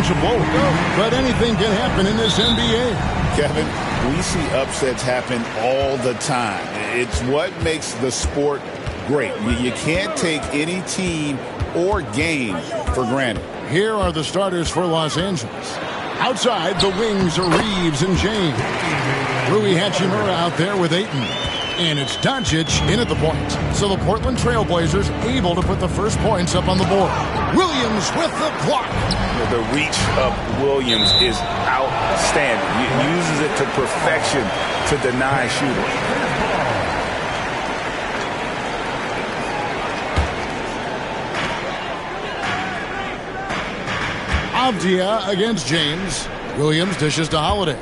punch a bowl. But anything can happen in this NBA. Kevin, we see upsets happen all the time. It's what makes the sport great. You can't take any team or game for granted. Here are the starters for Los Angeles. Outside, the wings are Reeves and James. Rui Hachimura out there with Ayton. And it's Doncic in at the point. So the Portland Trailblazers able to put the first points up on the board. Williams with the block. The reach of Williams is outstanding. He uses it to perfection to deny shooters. Avdia against James. Williams dishes to Holiday.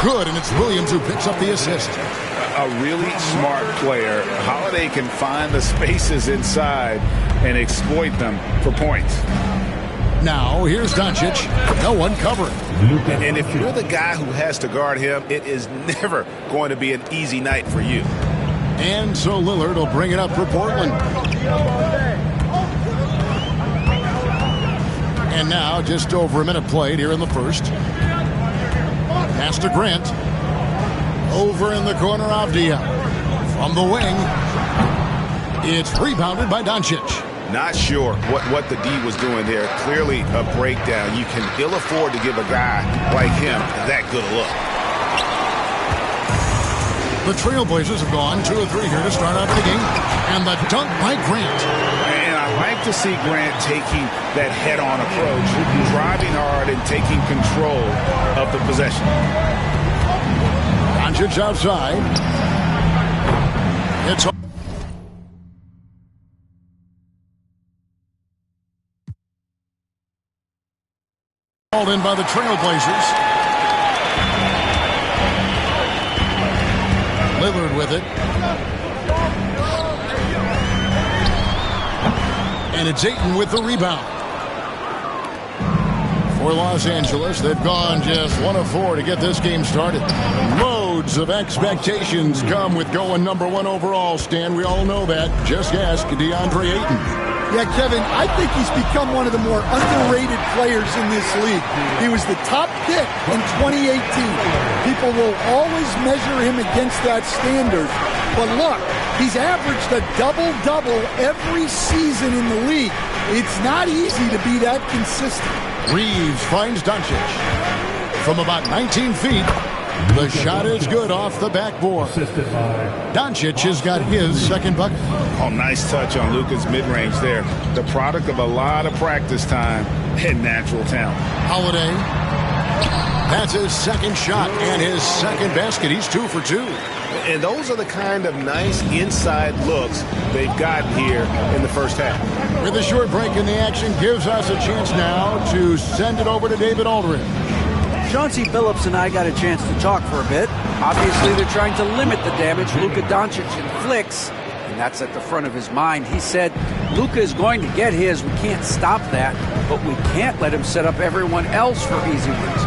Good, and it's Williams who picks up the assist. A really smart player. Holiday can find the spaces inside and exploit them for points. Now, here's Doncic. No one covering. And if you're the guy who has to guard him, it is never going to be an easy night for you. And so Lillard will bring it up for Portland. And now, just over a minute played here in the first. Pass to Grant. Over in the corner, Avdia. From the wing. It's rebounded by Doncic. Not sure what the D was doing there. Clearly a breakdown. You can ill afford to give a guy like him that good a look. The Trailblazers have gone 2 of 3 here to start out the game. And the dunk by Grant. And I like to see Grant taking that head-on approach, driving hard and taking control of the possession. Doncic outside. It's called in by the Trailblazers. Lillard with it. And it's Ayton with the rebound. For Los Angeles, they've gone just 1 of 4 to get this game started. Loads of expectations come with going #1 overall, Stan. We all know that. Just ask DeAndre Ayton. Yeah, Kevin, I think he's become one of the more underrated players in this league. He was the top pick in 2018. People will always measure him against that standard. But look, he's averaged a double-double every season in the league. It's not easy to be that consistent. Reeves finds Doncic. From about 19 feet, the shot is good off the backboard. Doncic has got his second bucket. Oh, nice touch on Luka's mid-range there. The product of a lot of practice time and natural talent. Holiday. That's his second shot and his second basket. He's 2 for 2. And those are the kind of nice inside looks they've gotten here in the first half. With a short break in the action gives us a chance now to send it over to David Aldridge. Chauncey Billups and I got a chance to talk for a bit. Obviously, they're trying to limit the damage Luka Doncic inflicts, and that's at the front of his mind. He said, Luka is going to get his. We can't stop that, but we can't let him set up everyone else for easy wins.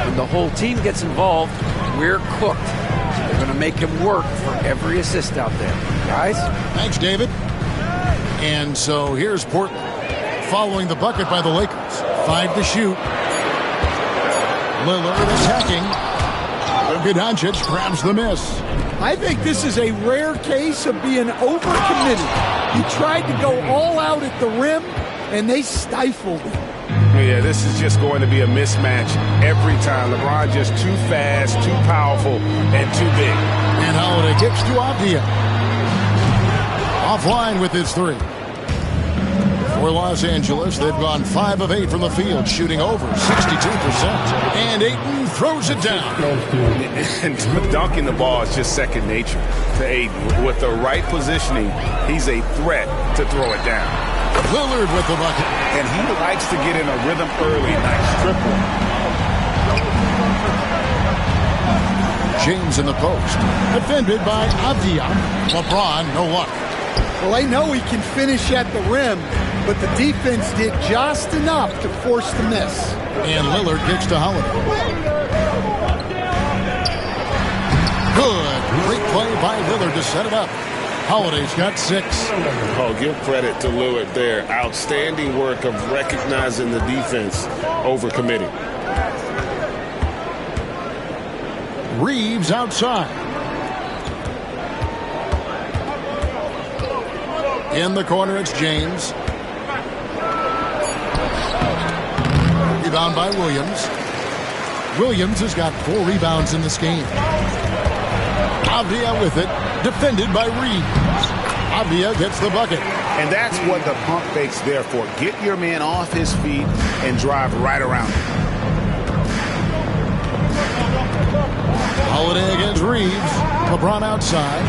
When the whole team gets involved, we're cooked. They're going to make him work for every assist out there. Guys? Thanks, David. And so here's Portland following the bucket by the Lakers. 5 to shoot. Lillard attacking. Luka Doncic grabs the miss. I think this is a rare case of being overcommitted. He tried to go all out at the rim, and they stifled him. Yeah, this is just going to be a mismatch every time. LeBron just too fast, too powerful, and too big. And Holiday kicks to Avdia. Offline with his 3. For Los Angeles, they've gone 5 of 8 from the field, shooting over 62%. And Ayton throws it down. And dunking the ball is just second nature to Ayton. With the right positioning, he's a threat to throw it down. Lillard with the bucket. And he likes to get in a rhythm early. Nice triple. James in the post. Defended by Avdia. LeBron, no luck. Well, they know he can finish at the rim, but the defense did just enough to force the miss. And Lillard kicks to Holiday. Good. Great play by Lillard to set it up. Holiday's got 6. Oh, give credit to Lillard there. Outstanding work of recognizing the defense over committing. Reeves outside. In the corner, it's James. Rebound by Williams. Williams has got 4 rebounds in this game. Avdia with it, defended by Reeves. Avdia gets the bucket. And that's what the pump fake's there for. Get your man off his feet and drive right around him. Holiday against Reeves. LeBron outside.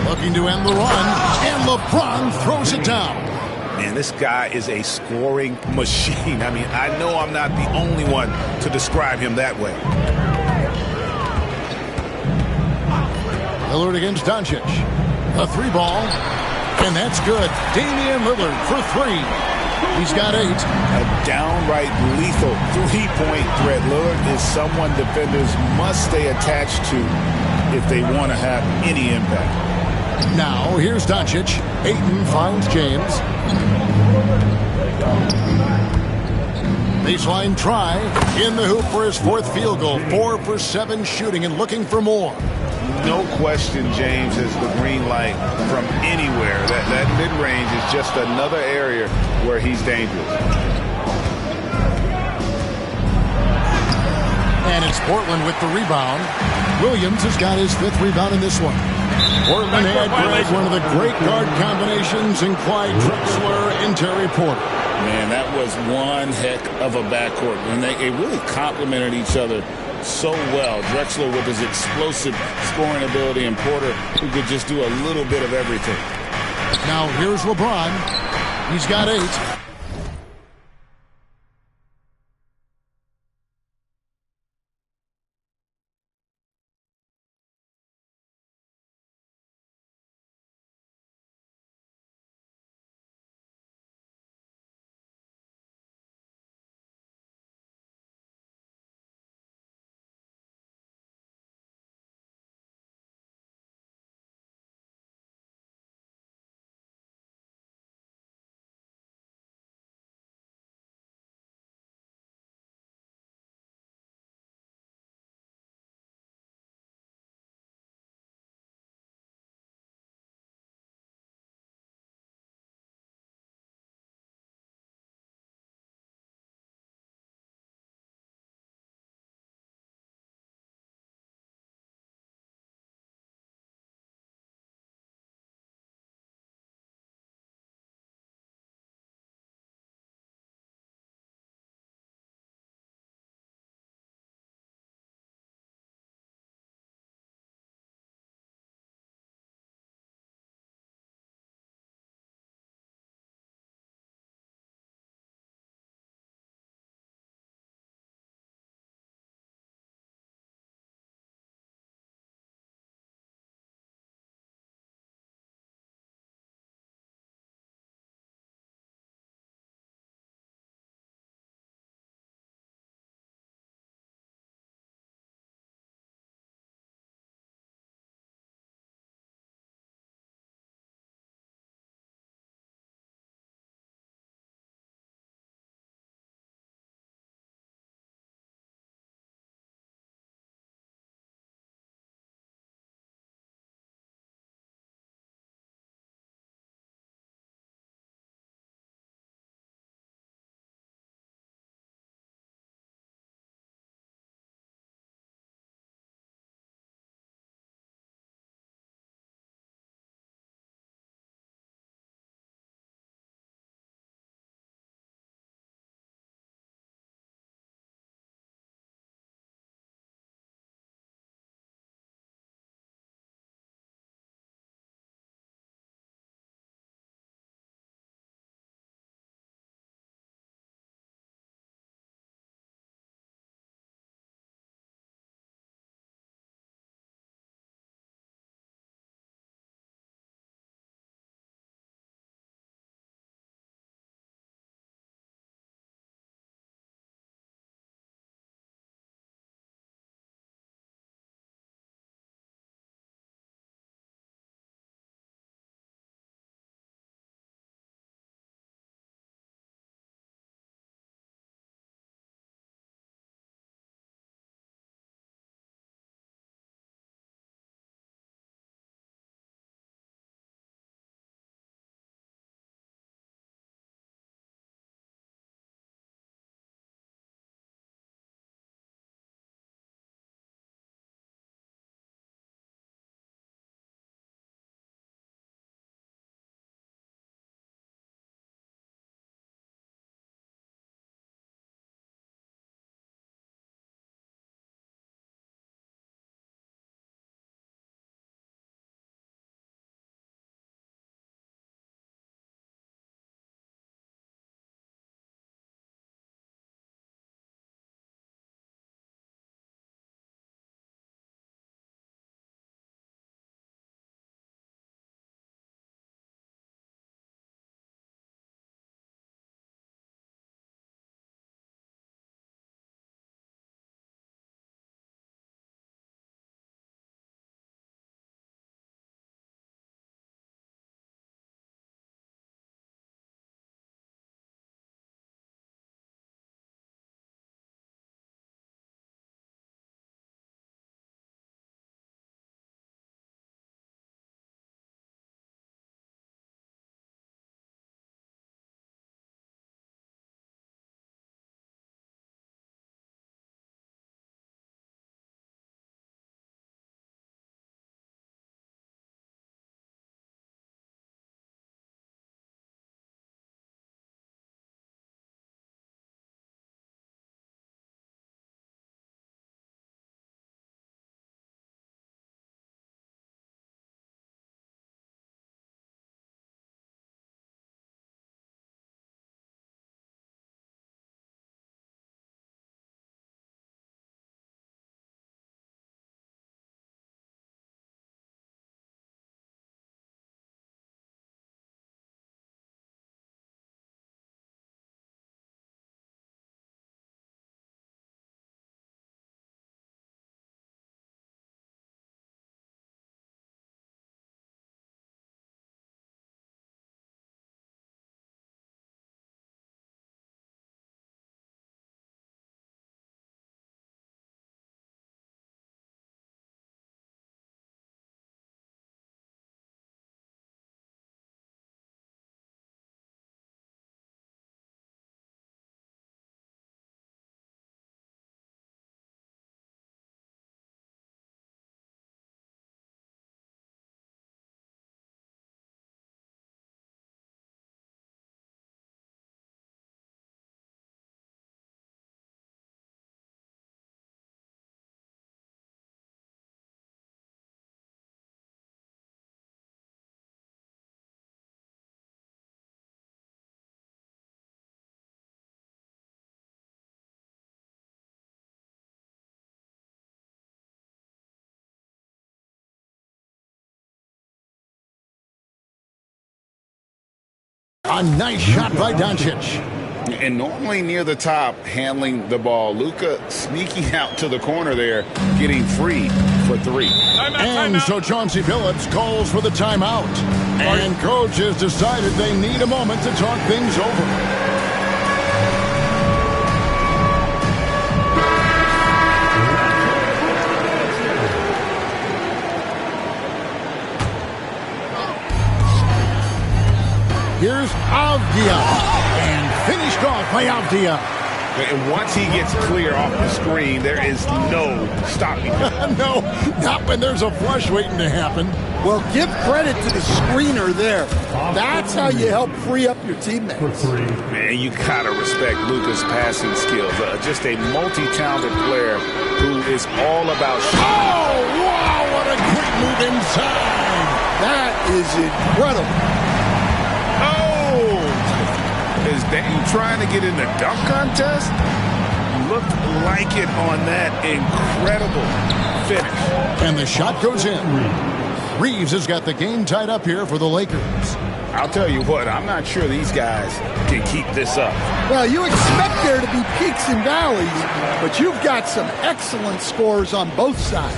Looking to end the run, and LeBron throws it down. Man, this guy is a scoring machine. I mean, I know I'm not the only one to describe him that way. Lillard against Doncic. A 3-ball, and that's good. Damian Lillard for 3. He's got 8. A downright lethal 3-point threat. Lillard is someone defenders must stay attached to if they want to have any impact. Now, here's Doncic. Ayton finds James. Baseline try. In the hoop for his 4th field goal. 4 for 7 shooting and looking for more. No question James has the green light from anywhere. That mid-range is just another area where he's dangerous. And it's Portland with the rebound. Williams has got his 5th rebound in this one. Portland had Greg, one of the great guard combinations in Clyde Drexler and Terry Porter. Man, that was one heck of a backcourt. And they really complemented each other so well. Drexler with his explosive scoring ability and Porter who could just do a little bit of everything. Now here's LeBron. He's got 8. A nice shot by Doncic. And normally near the top, handling the ball. Luka sneaking out to the corner there, getting free for three. And so Chauncey Billups calls for the timeout. And coach has decided they need a moment to talk things over. Here's Avdia, and finished off by Avdia. And once he gets clear off the screen, there is no stopping him. No, not when there's a flush waiting to happen. Well, give credit to the screener there. That's how you help free up your teammates. Man, you gotta respect Luka's passing skills. Just a multi-talented player who is all about shooting. Oh, wow, what a quick move inside. That is incredible. Is Dame trying to get in the dunk contest? Looked like it on that incredible finish. And the shot goes in. Reeves has got the game tied up here for the Lakers. I'll tell you what, I'm not sure these guys can keep this up. Well, you expect there to be peaks and valleys, but you've got some excellent scores on both sides.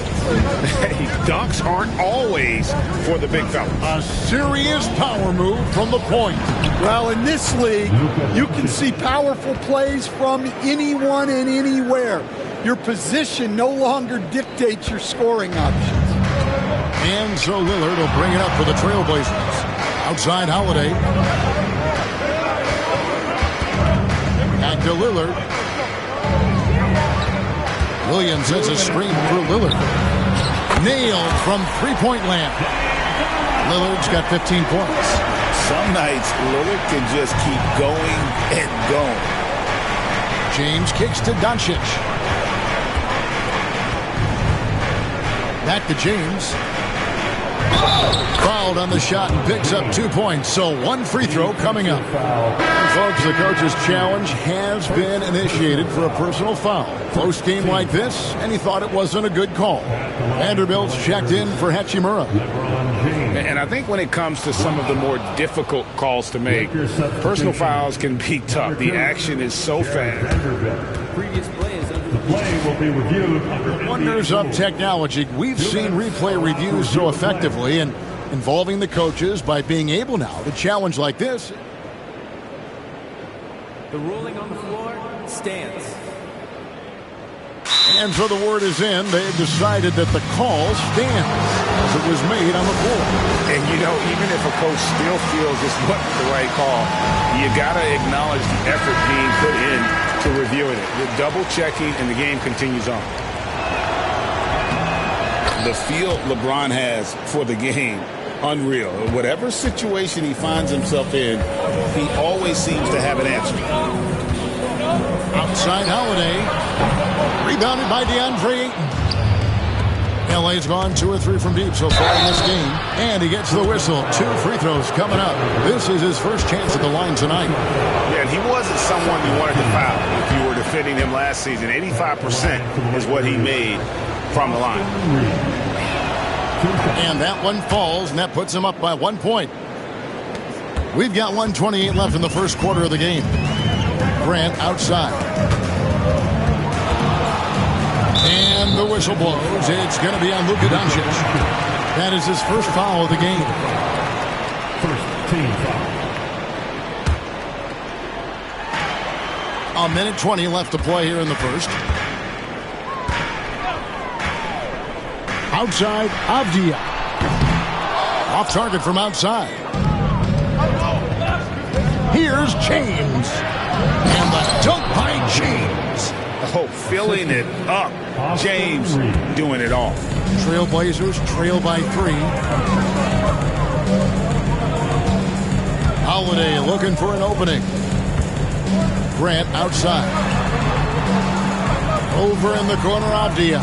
Hey, dunks aren't always for the big fellas. A serious power move from the point. Well, in this league, you can see powerful plays from anyone and anywhere. Your position no longer dictates your scoring options. And so Lillard will bring it up for the Trailblazers. Outside Holiday. Back to Lillard. Williams sets a screen for Lillard. Nailed from three-point land. Lillard's got 15 points. Some nights, Lillard can just keep going and going. James kicks to Doncic. Back to James. Fouled on the shot and picks up 2 points. So one free throw coming up. And folks, the coach's challenge has been initiated for a personal foul. Close game like this, and he thought it wasn't a good call. Vanderbilt's checked in for Hachimura. And I think when it comes to some of the more difficult calls to make, personal fouls can be tough. The action is so fast. The play will be reviewed. Wonders of technology. We've seen replay reviews so effectively and involving the coaches by being able now to challenge like this. The ruling on the floor stands. And so the word is in. They've decided that the call stands as it was made on the floor. And, you know, even if a coach still feels this wasn't the right call, you got to acknowledge the effort being put in to reviewing it. The double checking, and the game continues on. The feel LeBron has for the game, unreal. Whatever situation he finds himself in, he always seems to have an answer. Outside Holiday. Rebounded by DeAndre Ayton. LA's gone 2 or 3 from deep so far in this game. And he gets the whistle. 2 free throws coming up. This is his first chance at the line tonight. Yeah, and he wasn't someone you wanted to foul if you were defending him last season. 85% is what he made from the line. And that one falls, and that puts him up by 1 point. We've got 1:28 left in the first quarter of the game. Grant outside. And the whistle blows. It's going to be on Luka Doncic. That is his first foul of the game. First team foul. 1:20 left to play here in the first. Outside, Avdia. Off target from outside. Here's James. And the dunk by James. Oh, filling it up. James doing it all. Trailblazers trail by 3. Holiday looking for an opening. Grant outside. Over in the corner, Avdia.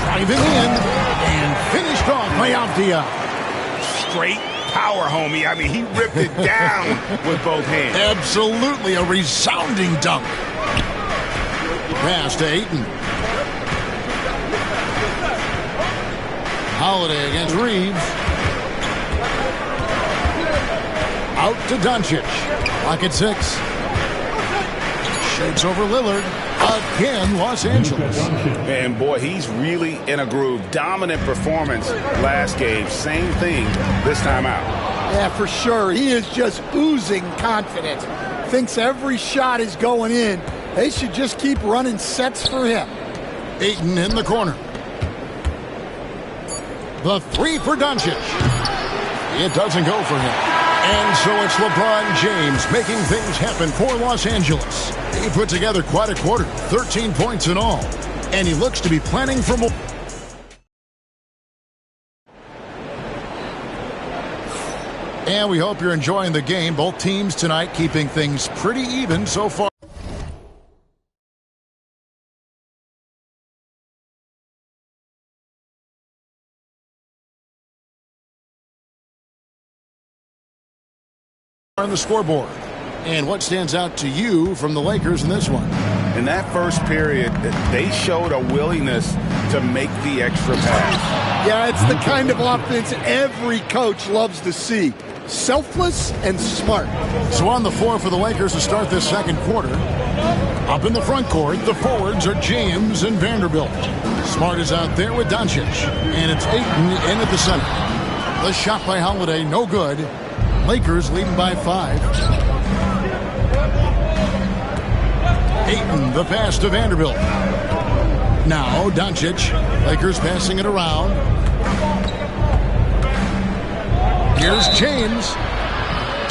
Driving in and finished off by Avdia. Straight power, homie. I mean, he ripped it down with both hands. Absolutely a resounding dunk. Pass to Ayton. Holiday against Reeves. Out to Doncic. Clock at 6. Shakes over Lillard. Again, Los Angeles. And boy, he's really in a groove. Dominant performance last game. Same thing this time out. Yeah, for sure. He is just oozing confidence. Thinks every shot is going in. They should just keep running sets for him. Ayton in the corner. The three for Doncic. It doesn't go for him. And so it's LeBron James making things happen for Los Angeles. He put together quite a quarter, 13 points in all. And he looks to be planning for more. And we hope you're enjoying the game. Both teams tonight keeping things pretty even so far. On the scoreboard. And what stands out to you from the Lakers in this one? In that first period, they showed a willingness to make the extra pass. Yeah, it's the kind of offense every coach loves to see. Selfless and smart. So on the floor for the Lakers to start this second quarter. Up in the front court, the forwards are James and Vanderbilt. Smart is out there with Doncic. And it's Ayton in at the center. The shot by Holiday, no good. Lakers leading by 5. Ayton, the pass to Vanderbilt. Now Doncic. Lakers passing it around. Here's James.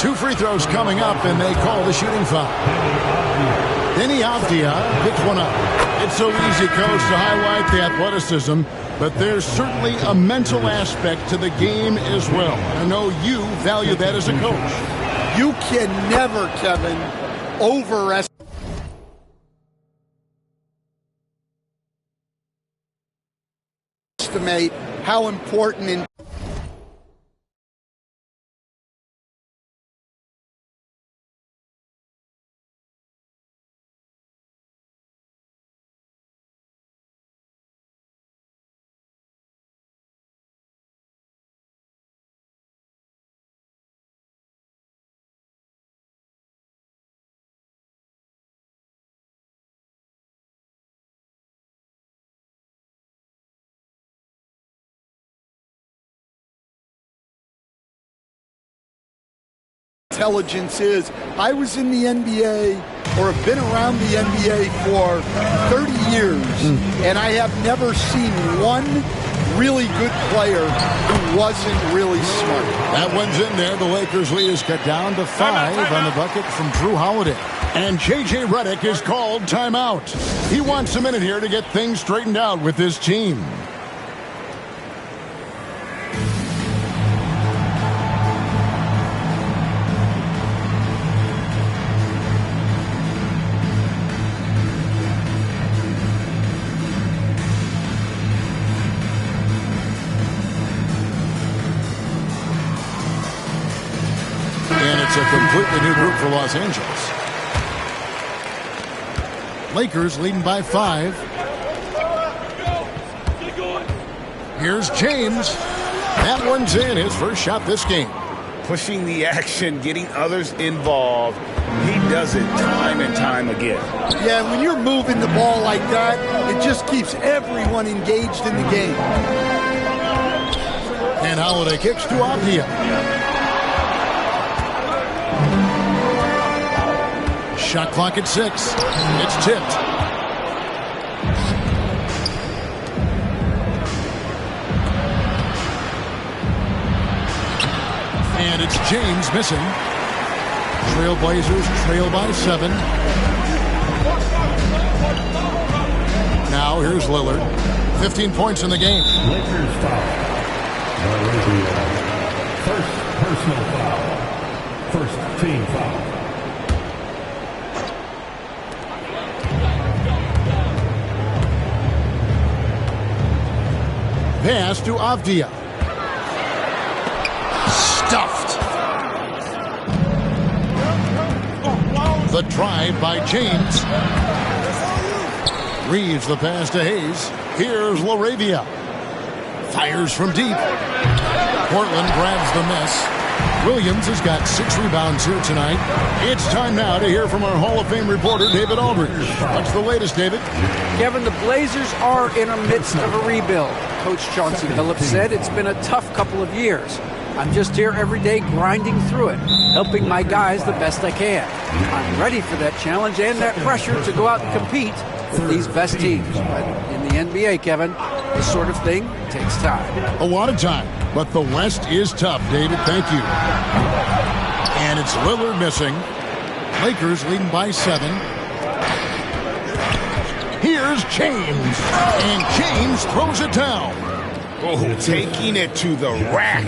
2 free throws coming up, and they call the shooting foul. Denny Avdia picks one up. It's so easy, Coach, to highlight the athleticism, but there's certainly a mental aspect to the game as well. I know you value that as a coach. You can never, Kevin, overestimate how important in intelligence is. I was in the NBA or have been around the NBA for 30 years, and I have never seen one really good player who wasn't really smart. That one's in there. The Lakers lead is cut down to 5 on the bucket from Drew Holiday. And J.J. Redick is called timeout. He wants a minute here to get things straightened out with his team. It's a completely new group for Los Angeles. Lakers leading by 5. Here's James. That one's in, his first shot this game. Pushing the action, getting others involved. He does it time and time again. Yeah, when you're moving the ball like that, it just keeps everyone engaged in the game. And Holiday kicks to Avdia. Shot clock at 6. It's tipped. And it's James missing. Trailblazers trail by 7. Now here's Lillard. 15 points in the game. Lakers foul. First personal foul. First team foul. Pass to Avdia. Stuffed. The drive by James. Reeves the pass to Hayes. Here's LaRavia. Fires from deep. Portland grabs the miss. Williams has got 6 rebounds here tonight. It's time now to hear from our Hall of Fame reporter, David Aldridge. What's the latest, David? Kevin, the Blazers are in the midst of a rebuild. Coach Chauncey Billups said it's been a tough couple of years. I'm just here every day grinding through it, helping my guys the best I can. I'm ready for that challenge and that pressure to go out and compete with these best teams. But in the NBA, Kevin, this sort of thing takes time. A lot of time, but the West is tough, David. Thank you. And it's Lillard missing. Lakers leading by 7. Here's James. And James throws it down. Oh, taking it to the rack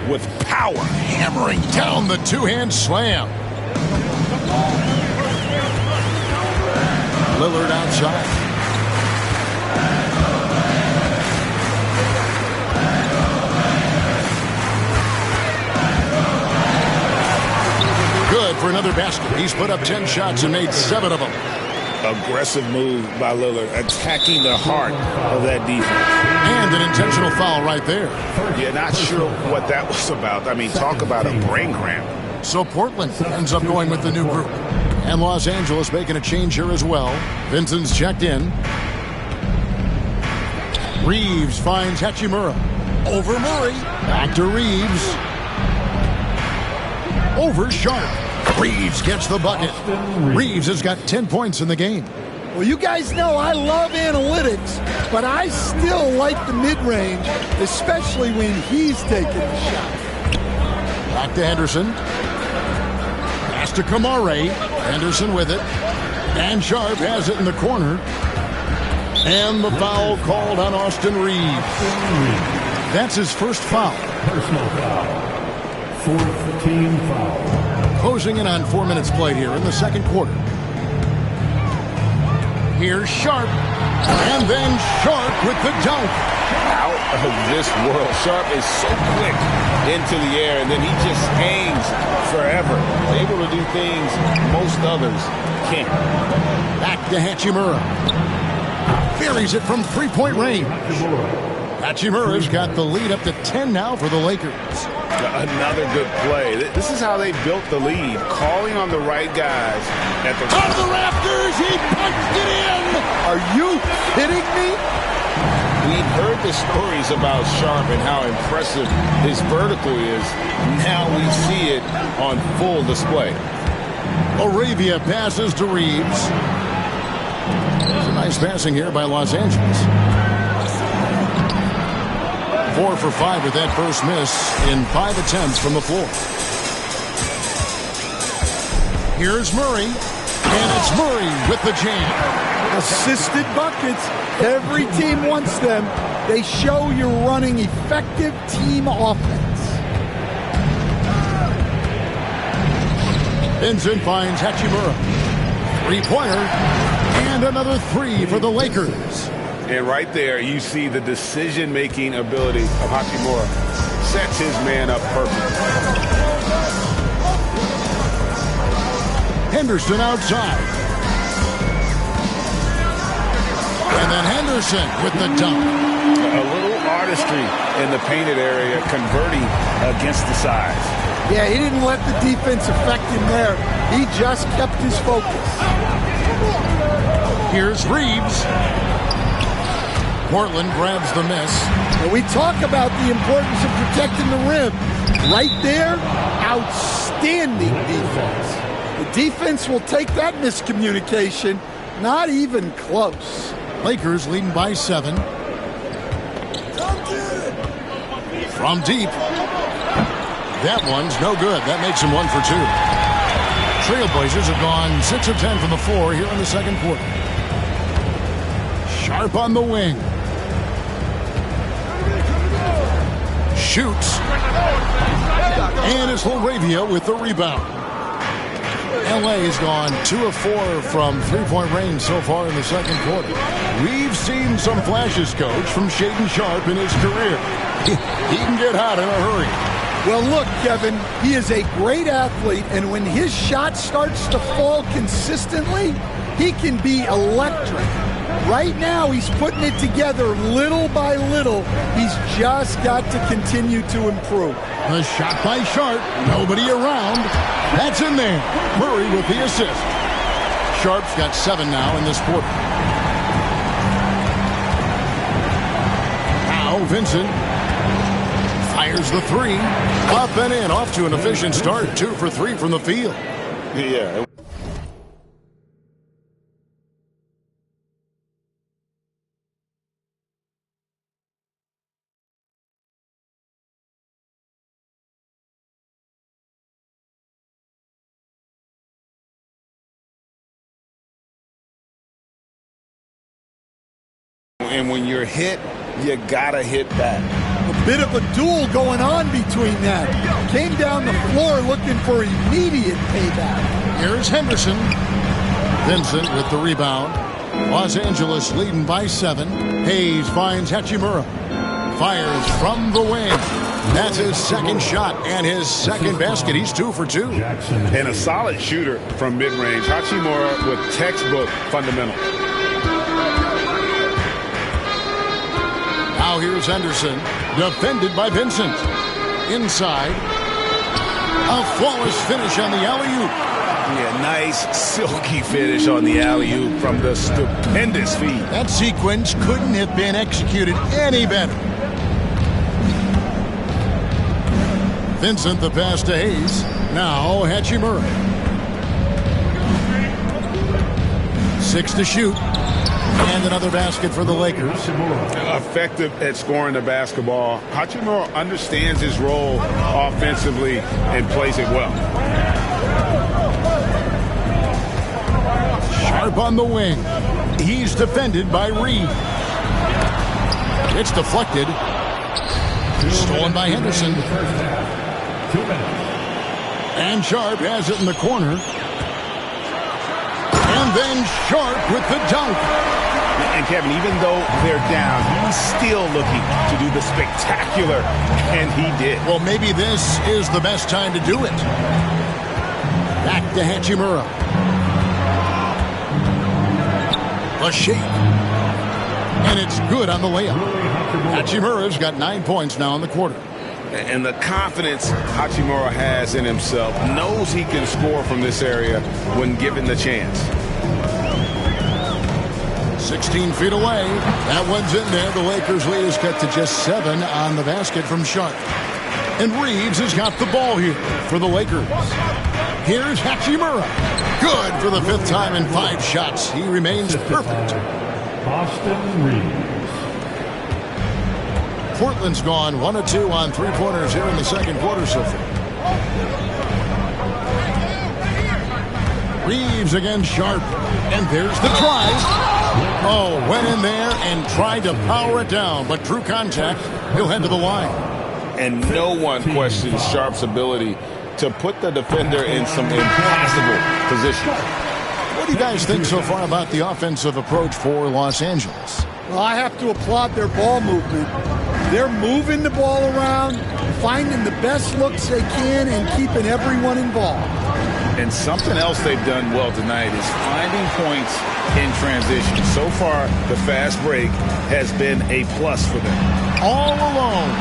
with power. Hammering down the two-hand slam. Lillard outside. Good for another basket. He's put up 10 shots and made 7 of them. Aggressive move by Lillard, attacking the heart of that defense. And an intentional foul right there. Yeah, not sure what that was about. I mean, talk about a brain cramp. So Portland ends up going with the new group. And Los Angeles making a change here as well. Vincent's checked in. Reeves finds Hachimura. Over Murray. Back to Reeves. Over Sharp. Reeves gets the bucket. Reeves has got 10 points in the game. Well, you guys know I love analytics, but I still like the mid-range, especially when he's taking the shot. Back to Henderson. Pass to Kamare. Henderson with it. And Sharp has it in the corner. And the foul called on Austin Reeves. That's his first foul. Personal foul. 4th team foul. Closing in on 4 minutes played here in the second quarter. Here's Sharp. And then Sharp with the dunk. Out of this world. Sharp is so quick into the air, and then he just hangs forever. Able to do things most others can't. Back to Hachimura. Buries it from three-point range. Hachimura's got the lead up to 10 now for the Lakers. Another good play. This is how they built the lead, calling on the right guys at the Out of the rafters, he punched it in! Are you kidding me? We've heard the stories about Sharp and how impressive his vertical is. Now we see it on full display. Arabia passes to Reeves. It's a nice passing here by Los Angeles. 4 for 5 with that first miss in 5 attempts from the floor. Here's Murray. And it's Murray with the jam. Assisted buckets. Every team wants them. They show you're running effective team offense. Vincent finds Hachimura. Three-pointer. And another 3 for the Lakers. And right there, you see the decision-making ability of Hachimura. Sets his man up perfectly. Henderson outside. And then Henderson with the dunk. A little artistry in the painted area, converting against the size. Yeah, he didn't let the defense affect him there. He just kept his focus. Here's Reeves. Portland grabs the miss. And we talk about the importance of protecting the rim. Right there, outstanding defense. The defense will take that miscommunication. Not even close. Lakers leading by 7. From deep. That one's no good. That makes him 1 for 2. Trailblazers have gone 6 of 10 from the floor here in the second quarter. Sharp on the wing. Shoots. And it's Laravia with the rebound. LA has gone 2 of 4 from three-point range so far in the second quarter. We've seen some flashes, Coach, from Shaedon Sharp in his career. He can get hot in a hurry. Well, look, Kevin, he is a great athlete, and when his shot starts to fall consistently, he can be electric. Right now, he's putting it together little by little. He's just got to continue to improve. The shot by Sharp. Nobody around. That's in there. Murray with the assist. Sharp's got 7 now in this quarter. Now Vincent fires the 3. Up and in. Off to an efficient start. 2 for 3 from the field. Yeah. And when you're hit, you gotta hit back. A bit of a duel going on between them. Came down the floor looking for immediate payback. Here's Henderson. Vincent with the rebound. Los Angeles leading by 7. Hayes finds Hachimura. Fires from the wing. That's his second shot and his second basket. He's 2 for 2. And a solid shooter from mid-range. Hachimura with textbook fundamentals. Now here's Henderson, defended by Vincent. Inside, a flawless finish on the alley-oop. Yeah, nice, silky finish on the alley-oop from the stupendous feed. That sequence couldn't have been executed any better. Vincent the pass to Hayes. Now Hachimura. 6 to shoot. And another basket for the Lakers. Effective at scoring the basketball. Hachimura understands his role offensively and plays it well. Sharp on the wing. He's defended by Reed. It's deflected. Stolen by Henderson. 2 minutes. And Sharp has it in the corner. And then Sharp with the dunk. And Kevin, even though they're down, he's still looking to do the spectacular, and he did. Well, maybe this is the best time to do it. Back to Hachimura. A shake. And it's good on the layup. Hachimura's got 9 points now in the quarter. And the confidence Hachimura has in himself, knows he can score from this area when given the chance. 16 feet away. That one's in there. The Lakers lead is cut to just 7 on the basket from Sharp. And Reeves has got the ball here for the Lakers. Here's Hachimura. Good for the 5th time in 5 shots. He remains perfect. Austin Reeves. Portland's gone 1 of 2 on 3-pointers here in the second quarter so far. Reeves against Sharp. And there's the drive. Oh, went in there and tried to power it down, but true contact, he'll head to the line. And no one questions Sharp's ability to put the defender in some impossible positions. What do you guys think so far about the offensive approach for Los Angeles? Well, I have to applaud their ball movement. They're moving the ball around, finding the best looks they can, and keeping everyone involved. And something else they've done well tonight is finding points in transition. So far, the fast break has been a plus for them. All alone.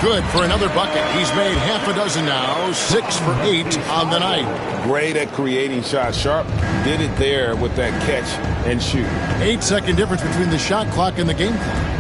Good for another bucket. He's made half a dozen now, 6 for 8 on the night. Great at creating shots. Sharp did it there with that catch and shoot. 8-second difference between the shot clock and the game clock.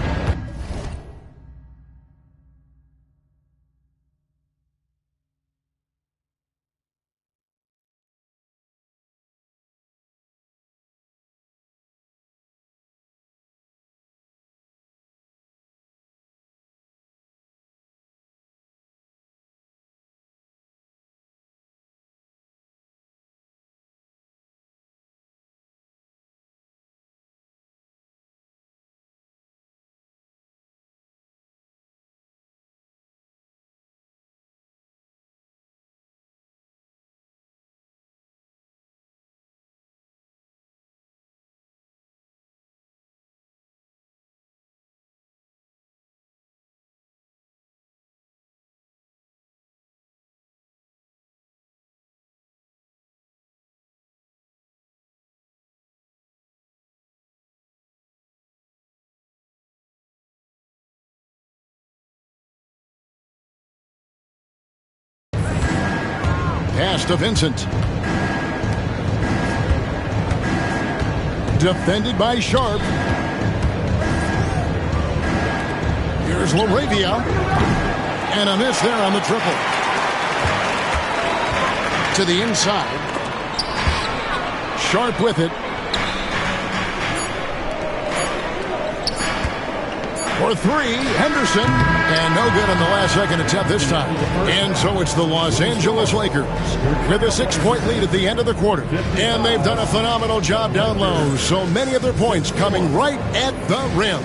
Pass to Vincent. Defended by Sharp. Here's LaRavia. And a miss there on the triple. To the inside. Sharp with it. For three, Henderson. And no good on the last second attempt this time. And so it's the Los Angeles Lakers with a 6-point lead at the end of the quarter. And they've done a phenomenal job down low. So many of their points coming right at the rim.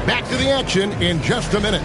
Back to the action in just a minute.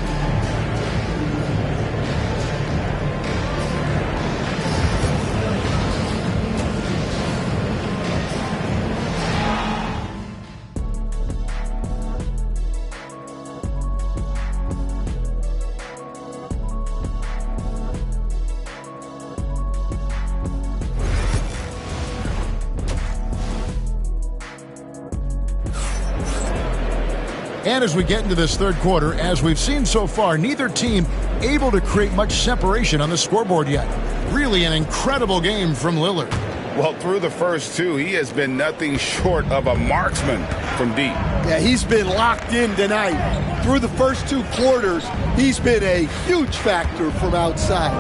And as we get into this third quarter, as we've seen so far, neither team able to create much separation on the scoreboard yet. Really an incredible game from Lillard. Well, through the first two, he has been nothing short of a marksman from deep. Yeah, he's been locked in tonight. Through the first two quarters, he's been a huge factor from outside.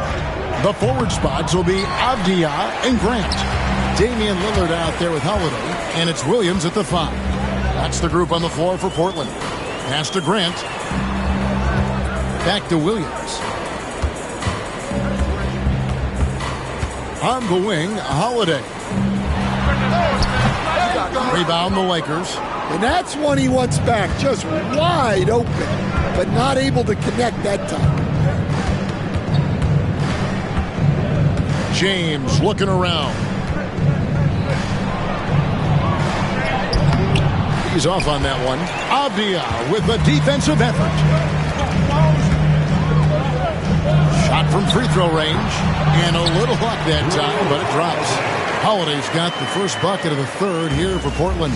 The forward spots will be Avdia and Grant. Damian Lillard out there with Holiday, and it's Williams at the 5. That's the group on the floor for Portland. Pass to Grant. Back to Williams. On the wing, Holiday. Rebound the Lakers. And that's one he wants back, just wide open, but not able to connect that time. James looking around. He's off on that one. Avdia with the defensive effort. Shot from free throw range. And a little luck that time, but it drops. Holiday's got the first bucket of the third here for Portland.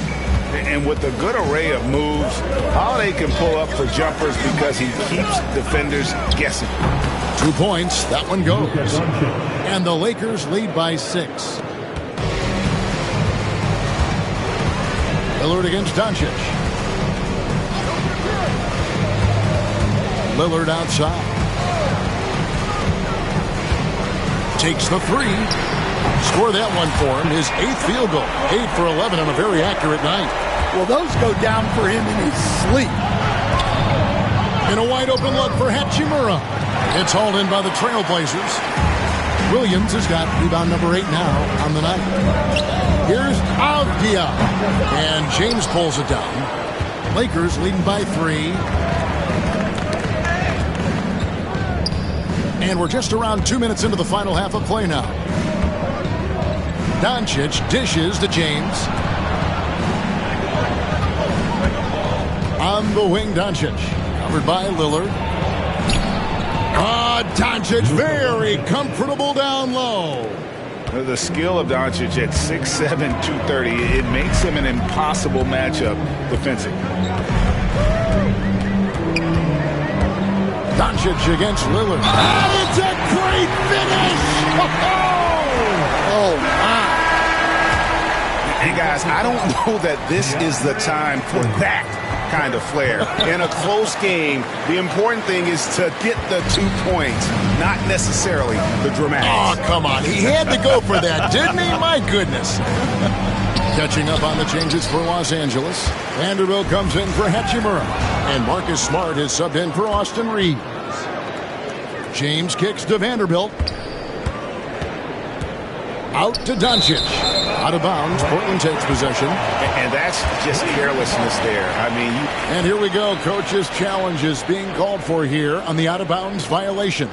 And with a good array of moves, Holiday can pull up for jumpers because he keeps defenders guessing. 2 points. That one goes. And the Lakers lead by 6. Lillard against Doncic. Lillard outside. Takes the 3. Score that one for him. His 8th field goal. 8 for 11 on a very accurate night. Well, those go down for him in his sleep. And a wide open look for Hachimura. It's hauled in by the Trailblazers. Williams has got rebound number 8 now on the night. Here's Avdia. And James pulls it down. Lakers leading by 3. And we're just around 2 minutes into the final half of play now. Doncic dishes to James. On the wing, Doncic. Covered by Lillard. Doncic very comfortable down low. The skill of Doncic at 6'7", 230, it makes him an impossible matchup defensively. Doncic against Lillard. It's a great finish! Oh, my. Hey, guys, I don't know that this is the time for that kind of flair. In a close game, the important thing is to get the 2 points, not necessarily the dramatics. Oh, come on. He had to go for that, didn't he? My goodness. Catching up on the changes for Los Angeles. Vanderbilt comes in for Hachimura. And Marcus Smart is subbed in for Austin Reeves. James kicks to Vanderbilt. Out to Doncic. Out of bounds. Portland takes possession. And that's just carelessness there. I mean, And here we go. Coach's challenge is being called for here on the out-of-bounds violation.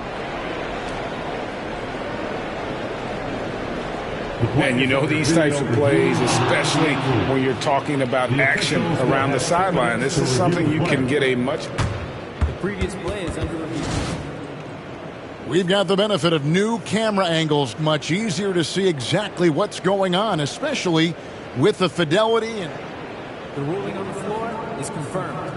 and you know these types of plays, especially when you're talking about action around the sideline, this is something you can get a much... The previous play is under review. We've got the benefit of new camera angles. Much easier to see exactly what's going on, especially with the fidelity. And The ruling on the floor is confirmed.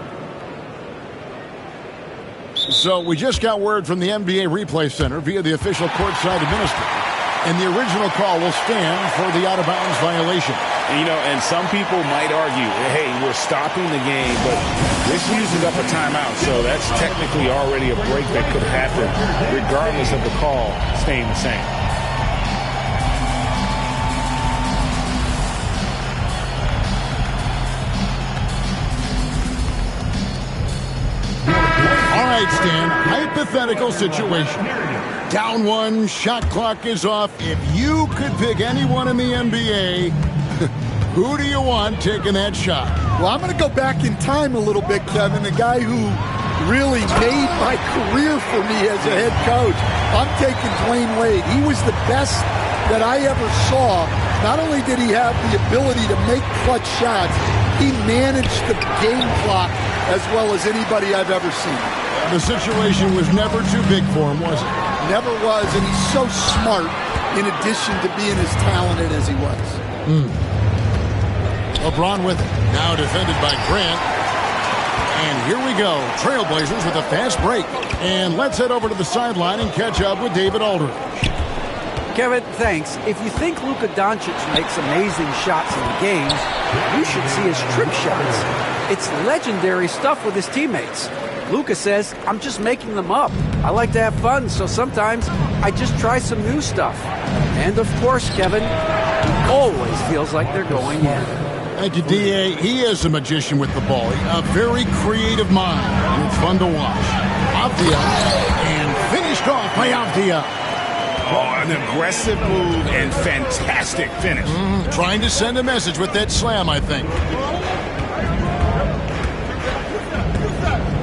so we just got word from the NBA Replay Center via the official courtside administrator. And the original call will stand for the out-of-bounds violation. And some people might argue, hey, we're stopping the game, but this uses up a timeout, so that's technically already a break that could happen, regardless of the call staying the same. All right, Stan, hypothetical situation. Down one, shot clock is off. If you could pick anyone in the NBA, who do you want taking that shot? Well, I'm going to go back in time a little bit, Kevin. The guy who really made my career for me as a head coach. I'm taking Dwayne Wade. He was the best that I ever saw. Not only did he have the ability to make clutch shots, he managed the game clock as well as anybody I've ever seen. The situation was never too big for him, was it? Never was, and he's so smart in addition to being as talented as he was. LeBron with it. Now defended by Grant. And here we go. Trailblazers with a fast break. And let's head over to the sideline and catch up with David Aldridge. Kevin, thanks. If you think Luka Doncic makes amazing shots in the game, you should see his trick shots. It's legendary stuff with his teammates. Luka says, I'm just making them up. I like to have fun, so sometimes I just try some new stuff. And of course, Kevin, he always feels like they're going in. Thank you, D.A. He is a magician with the ball. A very creative mind, and it's fun to watch. Avdia, and finished off by Avdia. Oh, an aggressive move and fantastic finish. Trying to send a message with that slam, I think.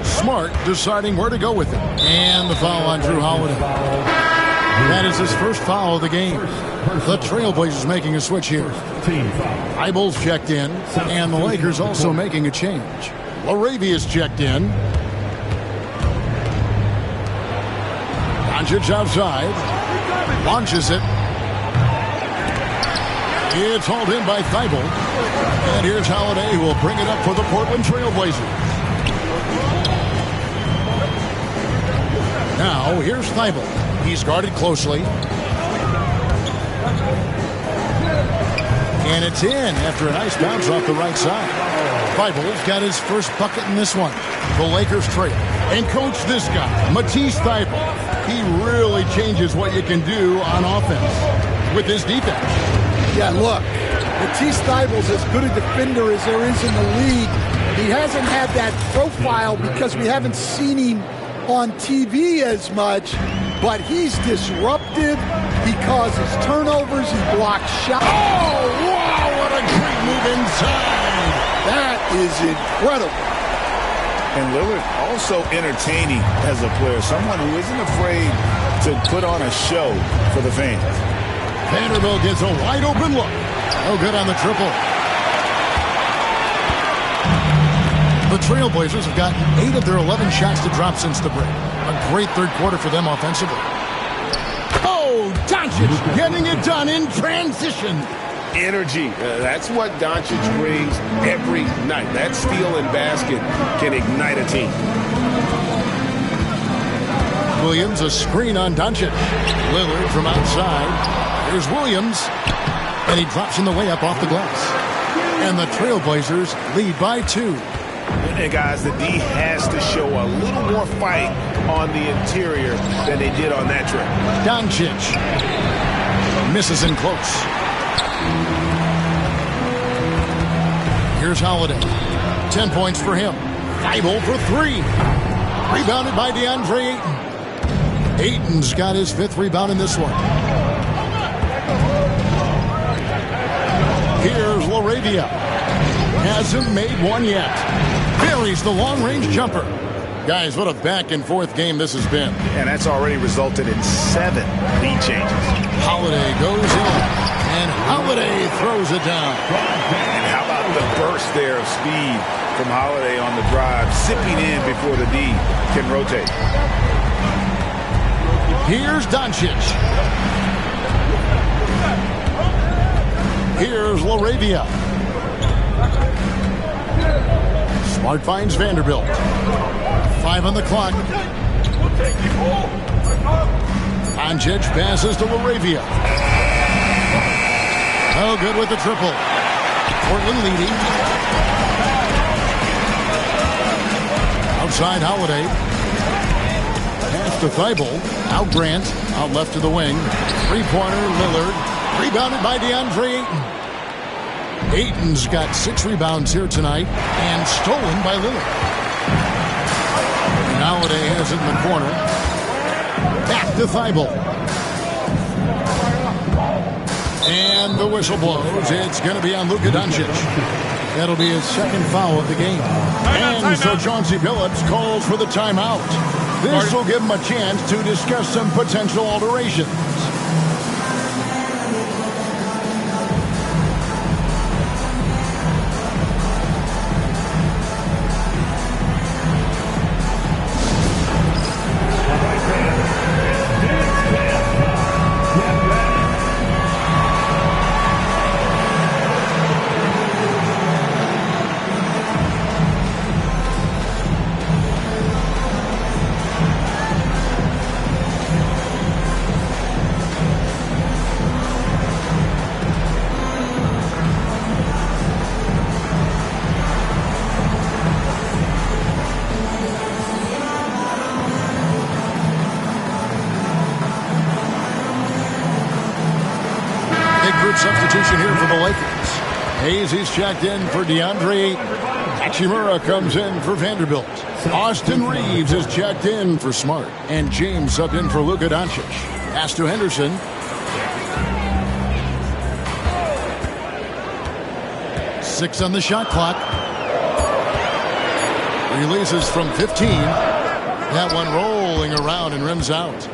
Smart deciding where to go with it. And the foul on Drew Holiday. That is his first foul of the game. The Trailblazers making a switch here. Eibels checked in, and the Lakers also making a change. Laravia's checked in. Doncic outside. Launches it. It's hauled in by Thibault. And here's Holiday, who will bring it up for the Portland Trailblazers. Now, here's Thibault. He's guarded closely. And it's in after a nice bounce off the right side. Thibault's got his first bucket in this one. The Lakers trail. And coach, this guy, Matisse Thybulle. He really changes what you can do on offense with his defense. Yeah, look, Matisse Thybulle's as good a defender as there is in the league. He hasn't had that profile because we haven't seen him on TV as much, but he's disruptive. He causes turnovers. He blocks shots. Oh, wow, what a great move inside. That is incredible. And Lillard also entertaining as a player, someone who isn't afraid to put on a show for the fans. Vanderbilt gets a wide open look. No good on the triple. The Trailblazers have gotten 8 of their 11 shots to drop since the break. A great third quarter for them offensively. Oh, Doncic getting it done in transition. Energy. That's what Doncic brings every night. That steal and basket can ignite a team. Williams, a screen on Doncic. Lillard from outside. Here's Williams. And he drops in the layup off the glass. And the Trailblazers lead by 2. And guys, the D has to show a little more fight on the interior than they did on that trip. Doncic misses in close. Here's Holiday. 10 points for him. Thibault for 3. Rebounded by DeAndre Ayton. Ayton's got his 5th rebound in this one. Here's Laravia. Hasn't made one yet. Buries the long-range jumper. Guys, what a back-and-forth game this has been. And that's already resulted in 7 lead changes. Holiday goes in, and Holiday throws it down. And how about the burst there of speed from Holiday on the drive, zipping in before the D can rotate. Here's Doncic. Here's Laravia. Smart finds Vanderbilt. 5 on the clock. Doncic passes to LaRavia. Oh, good with the triple. Portland leading. Outside Holiday. Pass to Thibault. Out Grant. Out left to the wing. Three-pointer, Lillard. Rebounded by DeAndre Ayton. Ayton's got 6 rebounds here tonight and stolen by Lillard. And Holiday has it in the corner. Back to Thibault. And the whistle blows. It's going to be on Luka Doncic. That'll be his second foul of the game. And so Chauncey Billups calls for the timeout. This will give him a chance to discuss some potential alterations. Substitution here for the Lakers. Hayes, he's checked in for DeAndre Ayton. Hachimura comes in for Vanderbilt. Austin Reeves is checked in for Smart. And James subbed in for Luka Doncic. Pass to Henderson. Six on the shot clock. Releases from 15. That one rolling around and rims out.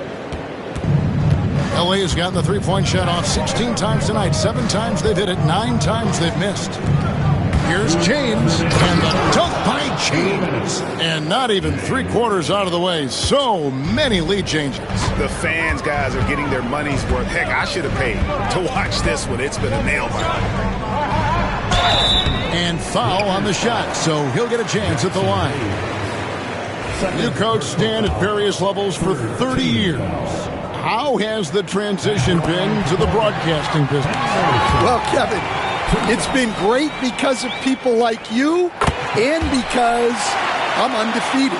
LA has gotten the three-point shot off 16 times tonight. 7 times they've hit it. 9 times they've missed. Here's James. And the dunk by James. And not even 3/4 out of the way. So many lead changes. The fans, guys, are getting their money's worth. Heck, I should have paid to watch this one. It's been a nail-biter. And foul on the shot. So he'll get a chance at the line. You coach Stan at various levels for 30 years. How has the transition been to the broadcasting business? Well, Kevin, it's been great because of people like you and because I'm undefeated.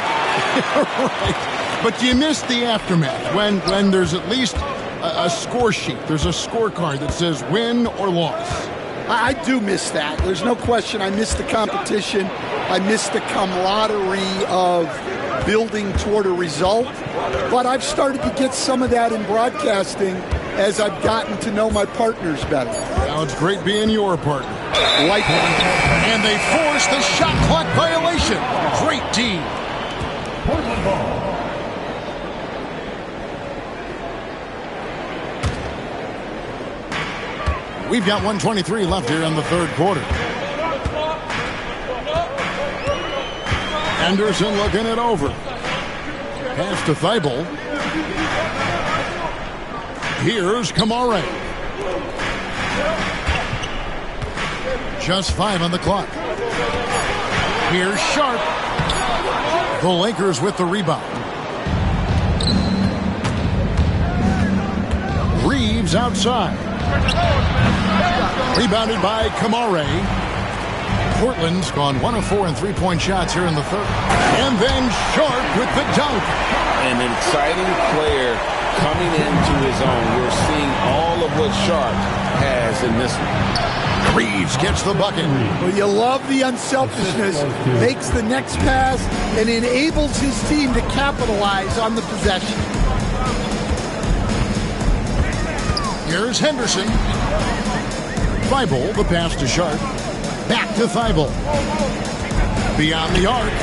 Right. But you miss the aftermath when there's at least a score sheet. There's a scorecard that says win or loss. I do miss that. There's no question. I miss the competition. I miss the camaraderie of building toward a result. But I've started to get some of that in broadcasting as I've gotten to know my partners better. Now it's great being your partner. And they force the shot clock violation. Great team. Portland ball. We've got 1:23 left here in the third quarter. Anderson looking it over. Pass to Thibault. Here's Kamara. Just 5 on the clock. Here's Sharp. The Lakers with the rebound. Reeves outside. Rebounded by Kamara. Portland's gone 1 of 4 in three-point shots here in the third. And then Sharp with the dunk. An exciting player coming into his own. We're seeing all of what Sharp has in this one. Reeves gets the bucket. Well, you love the unselfishness. Makes the next pass and enables his team to capitalize on the possession. Here's Henderson. Thibault, the pass to Sharp. Back to Thibault. Beyond the arc.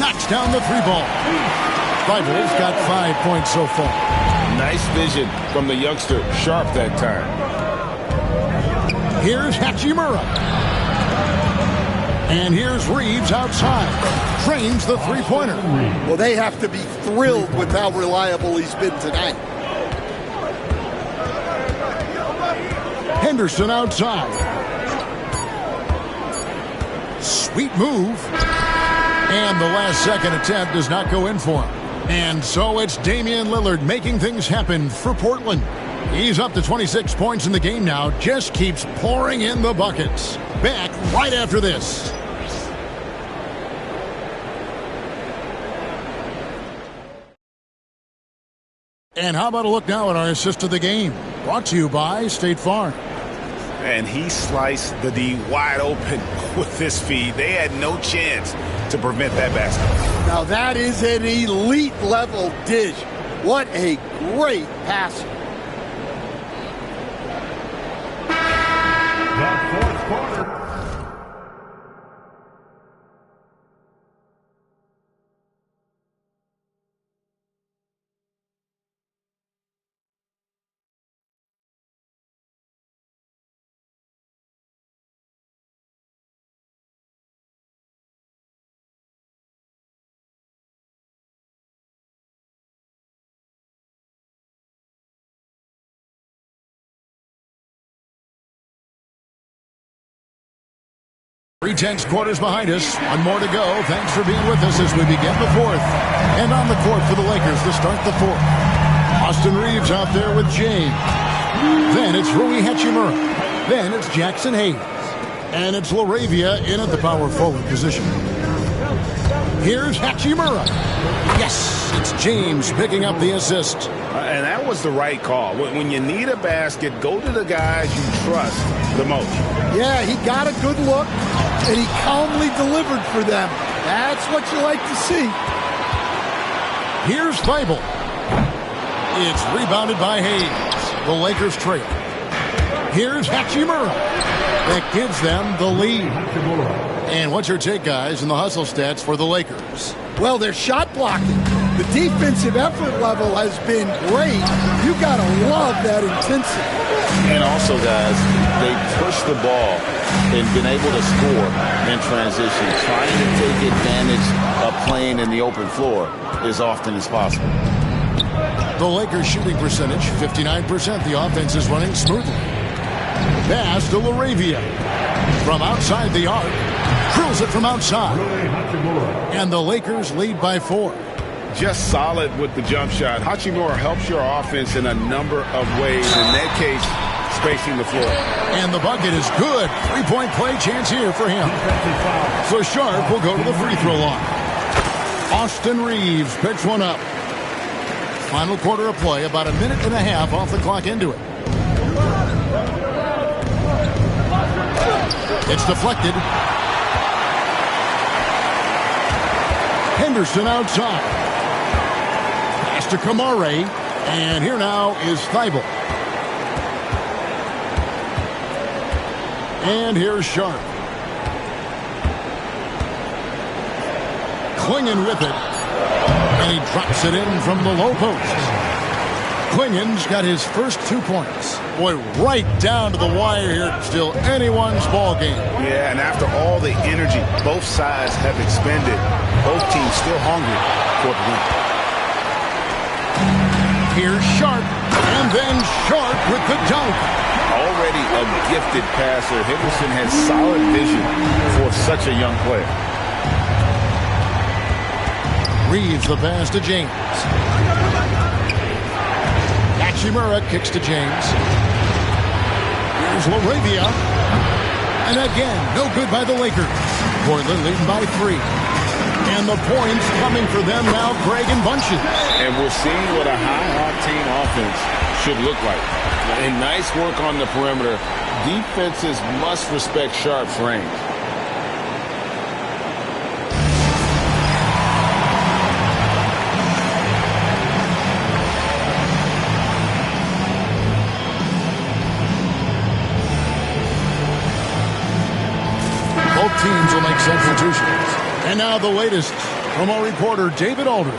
Knocks down the 3-ball. Thibault's got 5 points so far. Nice vision from the youngster Sharp that time. Here's Hachimura. And here's Reeves outside. Trains the three-pointer. Well, they have to be thrilled with how reliable he's been tonight. Henderson outside. Sweet move. And the last second attempt does not go in for him. And so it's Damian Lillard making things happen for Portland. He's up to 26 points in the game now. Just keeps pouring in the buckets. Back right after this. And how about a look now at our assist of the game? Brought to you by State Farm. And he sliced the D wide open with this feed. They had no chance to prevent that basket. Now that is an elite level dish. What a great pass. The fourth quarter. Tense quarters behind us. One more to go. Thanks for being with us as we begin the fourth. And on the court for the Lakers to start the fourth. Austin Reeves out there with James. Then it's Rui Hachimura. Then it's Jackson Hayes. And it's LaRavia in at the power forward position. Here's Hachimura. Yes, it's James picking up the assist. And that was the right call. When you need a basket, go to the guys you trust the most. Yeah, he got a good look, and he calmly delivered for them. That's what you like to see. Here's Thybulle. It's rebounded by Hayes. The Lakers trail. Here's Hachimura. That gives them the lead. And what's your take, guys, in the hustle stats for the Lakers? Well, they're shot blocking. The defensive effort level has been great. You got to love that intensity. And also, guys, they push the ball and been able to score in transition, trying to take advantage of playing in the open floor as often as possible. The Lakers shooting percentage, 59%. The offense is running smoothly. Pass to LaRavia. From outside the arc. Drills it from outside. And the Lakers lead by 4. Just solid with the jump shot. Hachimura helps your offense in a number of ways. In that case, spacing the floor. And the bucket is good. 3-point play chance here for him. So Sharp will go to the free throw line. Austin Reeves picks one up. Final quarter of play, about a minute and a half off the clock into it. It's deflected. Henderson outside. Pass to Kamare. And here now is Thybulle. And here's Sharp. Clingan with it. And he drops it in from the low post. Clingan's got his first 2 points. Boy, right down to the wire here. Still anyone's ball game. Yeah, and after all the energy both sides have expended, both teams still hungry for the win. Here's Sharp, and then Sharp with the dunk. Already a gifted passer, Henderson has solid vision for such a young player. Reeves the pass to James. Hachimura kicks to James. Here's LaRavia. And again, no good by the Lakers. Portland leading by 3. And the points coming for them now, Greg, in bunches. And we're seeing what a high-octane offense should look like. And nice work on the perimeter. Defenses must respect Sharp's range. Both teams will make substitutions. And now the latest from our reporter, David Aldridge.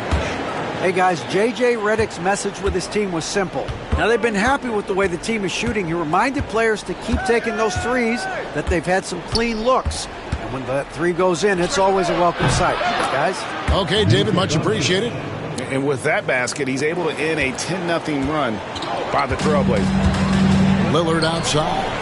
Hey guys, J.J. Redick's message with his team was simple. Now they've been happy with the way the team is shooting. He reminded players to keep taking those threes, that they've had some clean looks. And when that three goes in, it's always a welcome sight. Guys? Okay, David, much appreciated. And with that basket, he's able to end a 10-0 run by the Trailblazers. Lillard outside.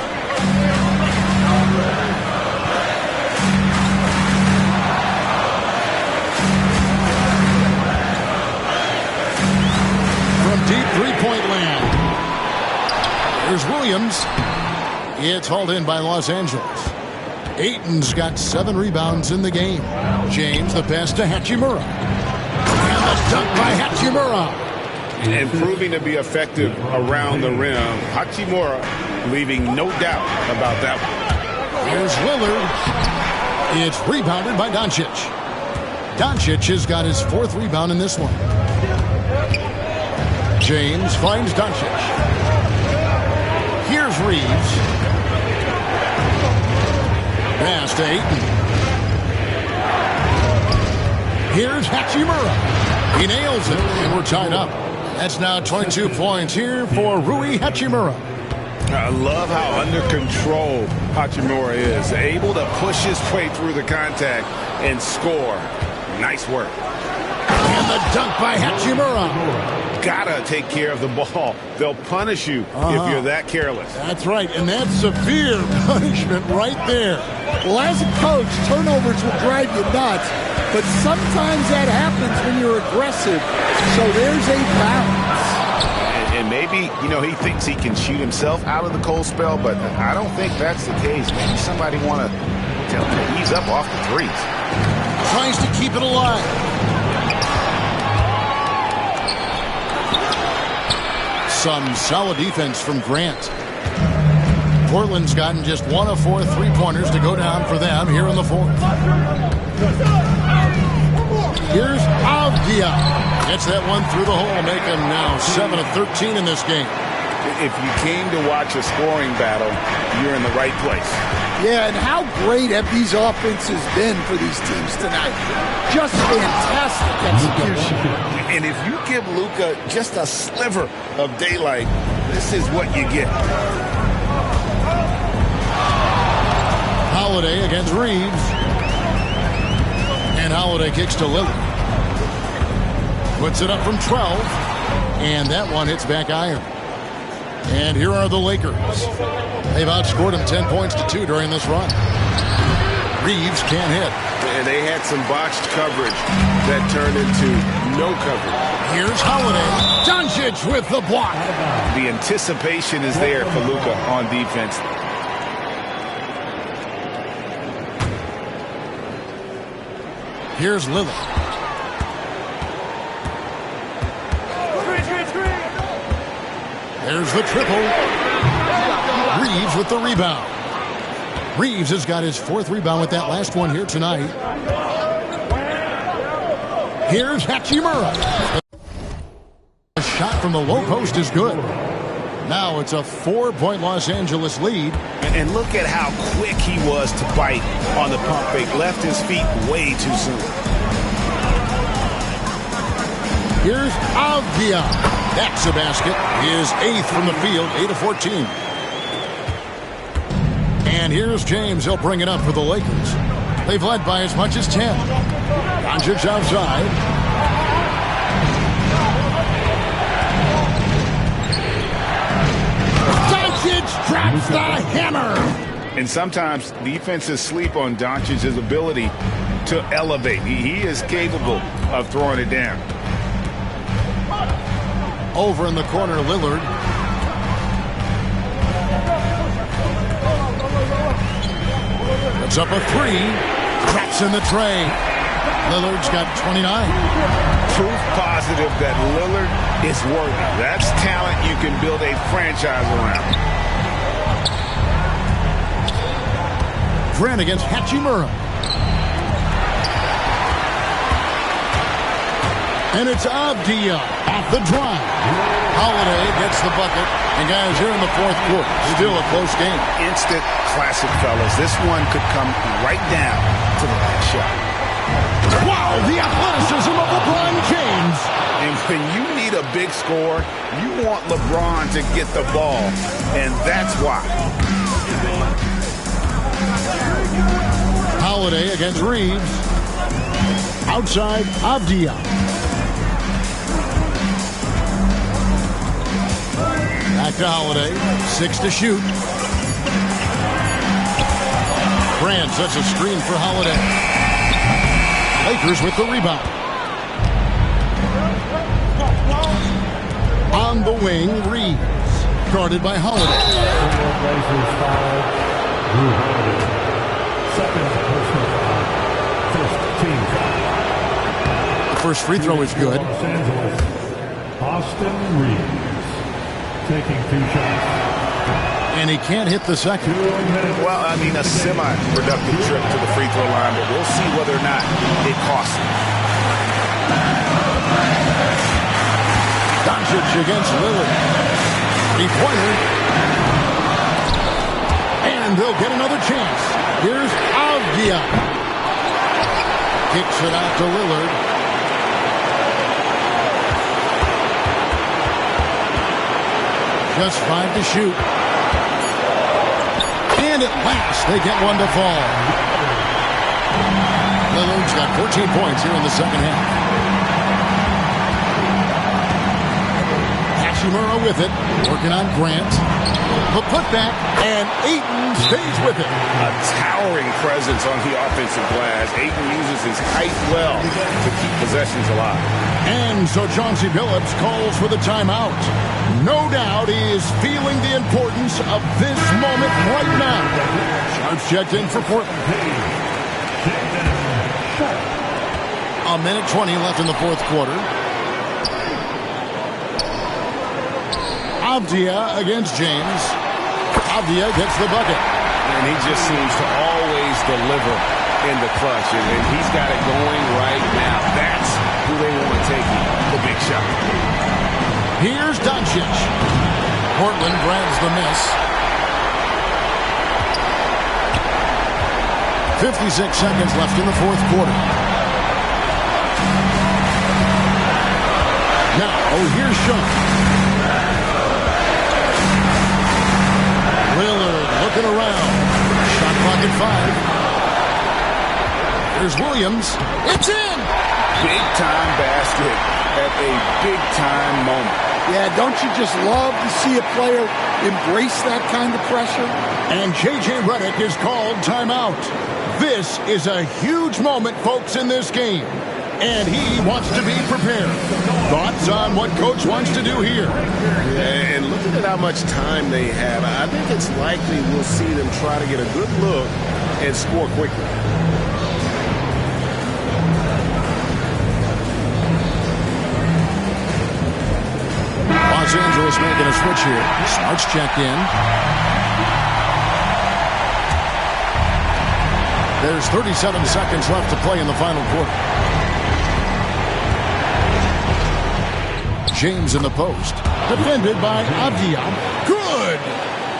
It's hauled in by Los Angeles. Ayton's got 7 rebounds in the game. James, the pass to Hachimura. And the dunk by Hachimura. And proving to be effective around the rim. Hachimura leaving no doubt about that one. Here's Lillard. It's rebounded by Doncic. Doncic has got his 4th rebound in this one. James finds Doncic. Here's Reeves. Pass to Ayton. Here's Hachimura. He nails it, and we're tied up. That's now 22 points here for Rui Hachimura. I love how under control Hachimura is. Able to push his way through the contact and score. Nice work. And the dunk by Hachimura. Gotta take care of the ball. They'll punish you if you're that careless. That's right, and that's severe punishment right there. Well, as a coach, turnovers will drive you nuts, but sometimes that happens when you're aggressive. So there's a balance. And maybe, he thinks he can shoot himself out of the cold spell, but I don't think that's the case. Maybe somebody want to tell him to ease up off the threes. Tries to keep it alive. Some solid defense from Grant. Portland's gotten just 1 of 4 3-pointers to go down for them here in the 4th. Here's Avdia. Gets that one through the hole, making now 7 of 13 in this game. If you came to watch a scoring battle, you're in the right place. Yeah, and how great have these offenses been for these teams tonight? Just fantastic execution. And if you give Luka just a sliver of daylight, this is what you get. Holiday against Reeves. And Holiday kicks to Lillard. Puts it up from 12. And that one hits back iron. And here are the Lakers. They've outscored them 10 points to 2 during this run. Reeves can't hit. And they had some botched coverage that turned into no coverage. Here's Holiday. Doncic with the block. The anticipation is there for Luka on defense. Here's Lillard. There's the triple. Reeves with the rebound. Reeves has got his 4th rebound with that last one here tonight. Here's Hachimura. A shot from the low post is good. Now it's a 4-point Los Angeles lead. And look at how quick he was to bite on the pump fake. Left his feet way too soon. Here's Avdia. That's a basket. His 8th from the field, 8 of 14. And here's James. He'll bring it up for the Lakers. They've led by as much as 10. Doncic outside. Doncic drops the hammer. And sometimes defenses sleep on Doncic's ability to elevate. He is capable of throwing it down. Over in the corner, Lillard. Puts up a 3. Traps in the tray. Lillard's got 29. Proof positive that Lillard is worthy. That's talent you can build a franchise around. Grant against Hachimura. And it's Avdia off the drive. Holiday gets the bucket. And guys, here in the 4th quarter, still a close game. Instant classic, fellas. This one could come right down to the last shot. Wow, the athleticism of LeBron James. And when you need a big score, you want LeBron to get the ball. And that's why. Holiday against Reeves. Outside, Avdia. Back to Holiday. 6 to shoot. Grant sets a screen for Holiday. Lakers with the rebound. On the wing, Reeves. guarded by Holiday. Blazers foul. Drew Holiday. Second personal foul. First team foul. The first free throw is good. Los Angeles. Austin Reeves taking 2 shots. And he can't hit the second. Well, I mean, a semi-productive trip to the free throw line, but we'll see whether or not it costs him. Doncic against Lillard. 3-pointer. And they'll get another chance. Here's Avdia. Kicks it out to Lillard. Just 5 to shoot. And at last, they get one to fall. Lillard's got 14 points here in the second half. Hachimura with it, working on Grant. The putback, and Ayton stays with it. A towering presence on the offensive glass. Ayton uses his height well to keep possessions alive. And so Chauncey Billups calls for the timeout. No doubt he is feeling the importance of this moment right now. Sharps checked in for Portland. A minute 20 left in the fourth quarter. Avdia against James. Avdia gets the bucket. And he just seems to always deliver in the clutch. And he's got it going right now. That's who they want taking the big shot. Here's Doncic. Portland grabs the miss. 56 seconds left in the fourth quarter. Now, here's Sean. Lillard looking around. Shot clock at 5. Here's Williams. It's in! Big-time basket at a big-time moment. Yeah, don't you just love to see a player embrace that kind of pressure? And J.J. Redick is called timeout. This is a huge moment, folks, in this game. And he wants to be prepared. Thoughts on what Coach wants to do here? And looking at how much time they have, I think it's likely we'll see them try to get a good look and score quickly. Los Angeles making a switch here. Smart's checked in. There's 37 seconds left to play in the final quarter. James in the post. Defended by Avdia. Good!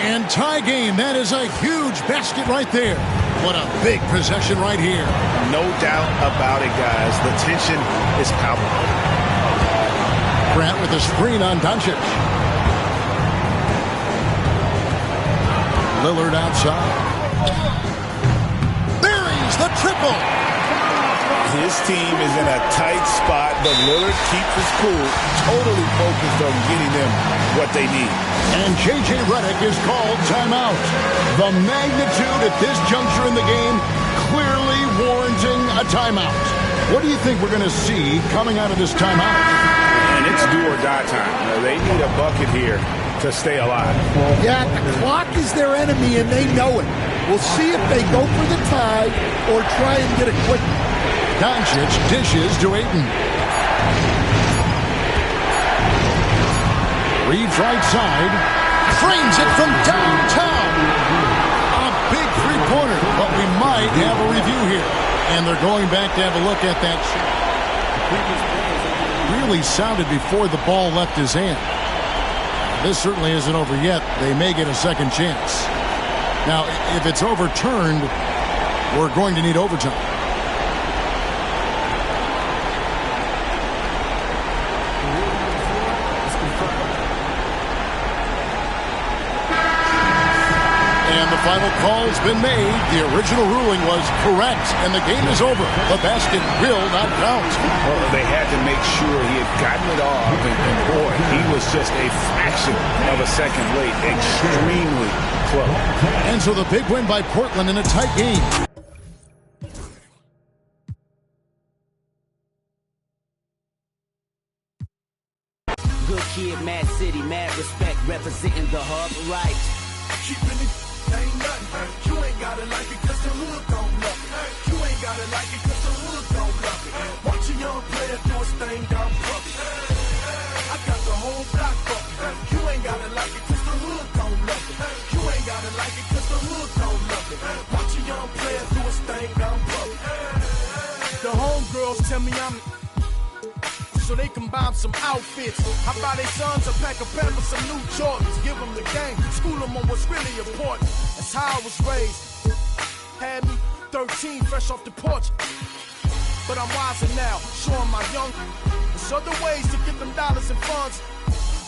And tie game. That is a huge basket right there. What a big possession right here. No doubt about it, guys. The tension is palpable. Grant with a screen on Doncic. Lillard outside. Buries the triple. His team is in a tight spot, but Lillard keeps his cool, totally focused on getting them what they need. And J.J. Redick is called timeout. The magnitude at this juncture in the game clearly warranting a timeout. What do you think we're going to see coming out of this timeout? And it's do or die time. They need a bucket here to stay alive. Yeah, the clock is their enemy, and they know it. We'll see if they go for the tie or try and get a quick. Doncic dishes to Ayton. Reaves right side. Frames it from downtown. A big three-pointer, but we might have a review here. And they're going back to have a look at that shot. Really sounded before the ball left his hand. This certainly isn't over yet. They may get a second chance. Now, if it's overturned, we're going to need overtime. And the final call's been made. The original ruling was correct, and the game is over. The basket will not count. Well, they had to make sure he had gotten it off, and boy, he was just a fraction of a second late. Extremely close. And so the big win by Portland in a tight game. Good kid, Mad City, mad respect, representing the hub, right? Keeping it ain't nothing. You ain't gotta like it cause the hood don't love it. You ain't gotta like it cause the hood don't love it. Watch a young player do his thing down public. I got the whole block bucket. You ain't gotta like it cause the hood don't love it. You ain't gotta like it cause the hood don't love it. Watch a young player do his thing down public. The homegirls tell me I'm so they can buy them some outfits. I buy their sons a pack of Pampers, some new Jordans. Give them the game, school them on what's really important. That's how I was raised. Had me 13, fresh off the porch. But I'm wiser now, showing my young. There's other ways to get them dollars and funds.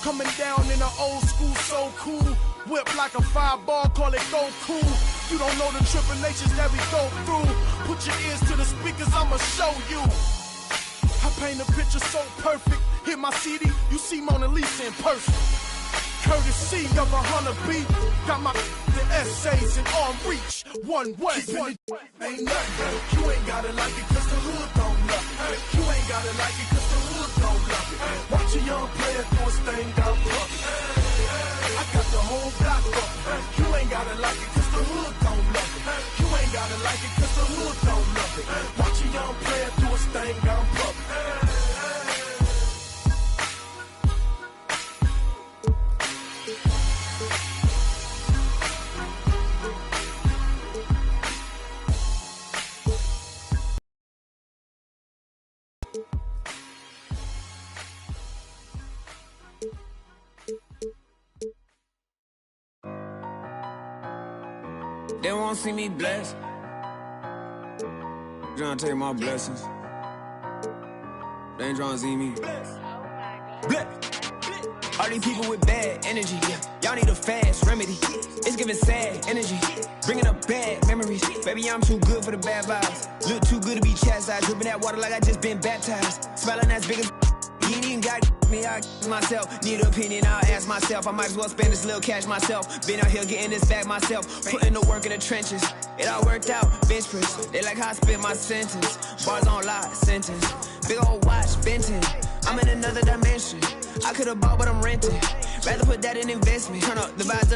Coming down in an old school, so cool. Whip like a fireball, call it go cool. You don't know the tribulations that we go through. Put your ears to the speakers, I'ma show you. I paint a picture so perfect. Hit my CD, you see Mona Lisa in person. Courtesy of 100 beat. Got my the essays in arm reach. One way. Ain't nothing. You ain't gotta like it cause the hood don't love it. You ain't gotta like it cause the hood don't love it. Watch a young player do his thing down public. I got the whole block bucket. You ain't gotta like it cause the hood don't love it. You ain't gotta like it cause the hood don't love it. Watch a young player do his thing down public. They won't see me blessed. Trying to take my blessings. They ain't trying to see me blessed. All these people with bad energy, y'all need a fast remedy. It's giving sad energy, bringing up bad memories. Baby, I'm too good for the bad vibes. Look too good to be chastised. Dripping that water like I just been baptized. Smiling as big as you ain't even got me, I myself. Need an opinion, I'll ask myself. I might as well spend this little cash myself. Been out here getting this back myself. Putting the work in the trenches. It all worked out, bench press. They like how I spit my sentence. Bars on lot, sentence. Big old watch, Benton. I'm in another dimension. I could've bought, but I'm renting. Rather put that in investment. Turn up the vibes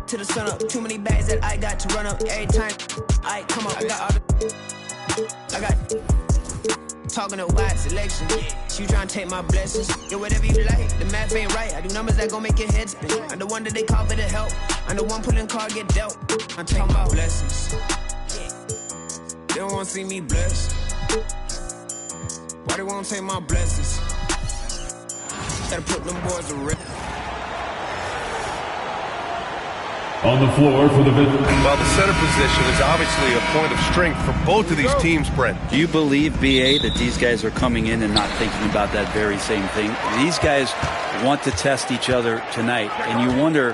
to the sun up. Too many bags that I got to run up every time. I come up, I got all the. I got. Talking a wide selection. You trying to take my blessings. Yeah, whatever you like. The math ain't right. I do numbers that gon' make your head spin. I'm the one that they call for the help. I'm the one pulling card get dealt. I'm taking my blessings. They don't wanna see me blessed. Why they won't take my blessings? Gotta put them boys to rest. On the floor for the victory. Well, the center position is obviously a point of strength for both of these teams, Brent. Do you believe, B.A., that these guys are coming in and not thinking about that very same thing? These guys want to test each other tonight, and you wonder,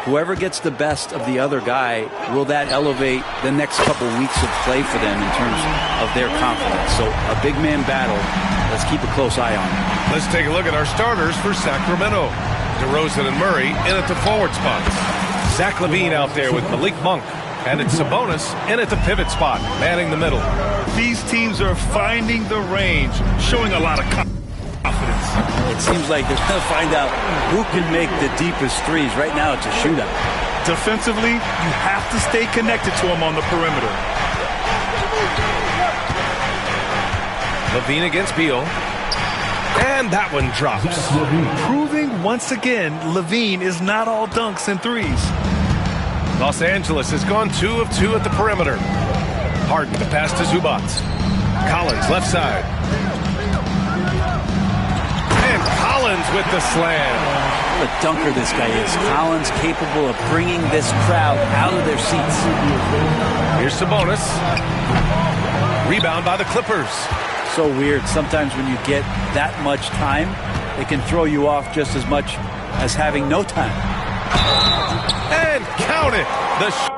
whoever gets the best of the other guy, will that elevate the next couple weeks of play for them in terms of their confidence? So a big man battle. Let's keep a close eye on it. Let's take a look at our starters for Sacramento. DeRozan and Murray in at the forward spots. Zach LaVine out there with Malik Monk. And it's Sabonis in at the pivot spot, manning the middle. These teams are finding the range, showing a lot of confidence. It seems like they're going to find out who can make the deepest threes. Right now, it's a shootout. Defensively, you have to stay connected to them on the perimeter. LaVine against Beal. And that one drops. Proving once again, LaVine is not all dunks and threes. Los Angeles has gone 2 of 2 at the perimeter. Harden the pass to Zubac. Collins left side. And Collins with the slam. What a dunker this guy is. Collins capable of bringing this crowd out of their seats. Here's Sabonis. Rebound by the Clippers. So weird. Sometimes when you get that much time, it can throw you off just as much as having no time. And count it. The